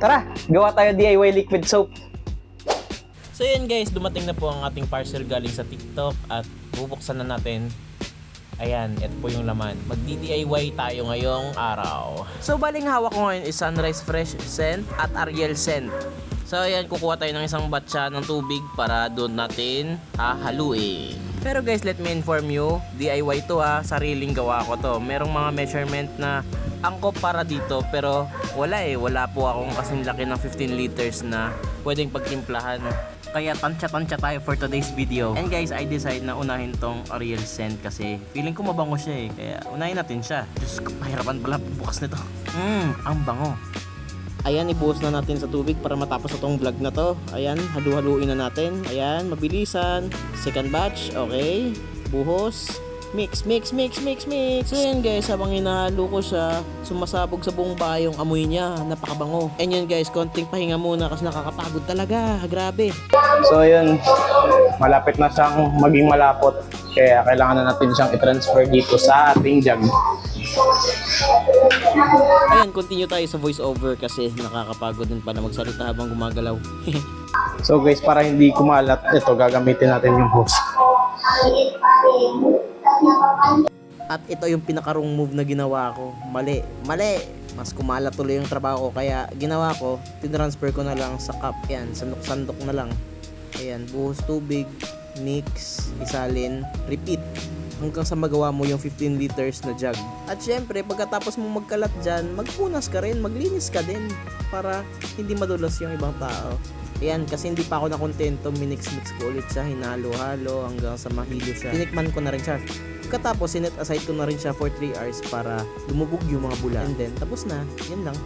Tara, gawa tayo DIY liquid soap. So yun guys, dumating na po ang ating parcel galing sa TikTok at bubuksan na natin. Ayan, ito po yung laman. Magdi-DIY tayo ngayong araw. So baling hawak ko ngayon is Sunrise Fresh Scent at Ariel Scent. So ayan, kukuha tayo ng isang batsa ng tubig para doon natin hahaluin. Pero guys, let me inform you, DIY to sariling gawa ko to. Merong mga measurement na angkop para dito pero wala po akong kasing laki ng 15 liters na pwedeng pagtimplahan. Kaya tansya-tansya tayo for today's video. And guys, I decide na unahin tong Ariel Scent kasi feeling ko mabango siya kaya unahin natin siya. Diyos ko, pahirapan pala bukas nito. Ang bango. Ayan, ibuhos na natin sa tubig para matapos itong vlog na to. Ayan, halu-haluin na natin. Ayan, mabilisan. Second batch, okay. Buhos. Mix. So yan guys, habang hinahalo ko siya, sumasabog sa buong bahay yung amoy niya, napakabango. And yun guys, konting pahinga muna kasi nakakapagod talaga, grabe. So yun, malapit na siyang maging malapot. Kaya kailangan na natin siyang i-transfer dito sa ating jug. Ayan, continue tayo sa voice over kasi nakakapagod din pala magsalita habang gumagalaw. So guys, para hindi kumalat, ito gagamitin natin yung hose. At ito yung pinaka-wrong move na ginawa ko. Mali. Mas kumalat tuloy yung trabaho ko. Kaya ginawa ko, tinransfer ko na lang sa cup. Yan, sandok na lang. Ayan, buhos tubig, mix, isalin, repeat. Hanggang sa magawa mo yung 15 liters na jug. At syempre, pagkatapos mo magkalat dyan, magpunas ka rin, maglinis ka din. Para hindi madulas yung ibang tao. Ayan, kasi hindi pa ako nakontento, minix-mix ko ulit siya, hinalo-halo hanggang sa mahilo siya. Tinikman ko na rin siya. Pagkatapos, sinet aside ko na rin siya for 3 hours para lumubog yung mga bula. And then, tapos na. Yan lang.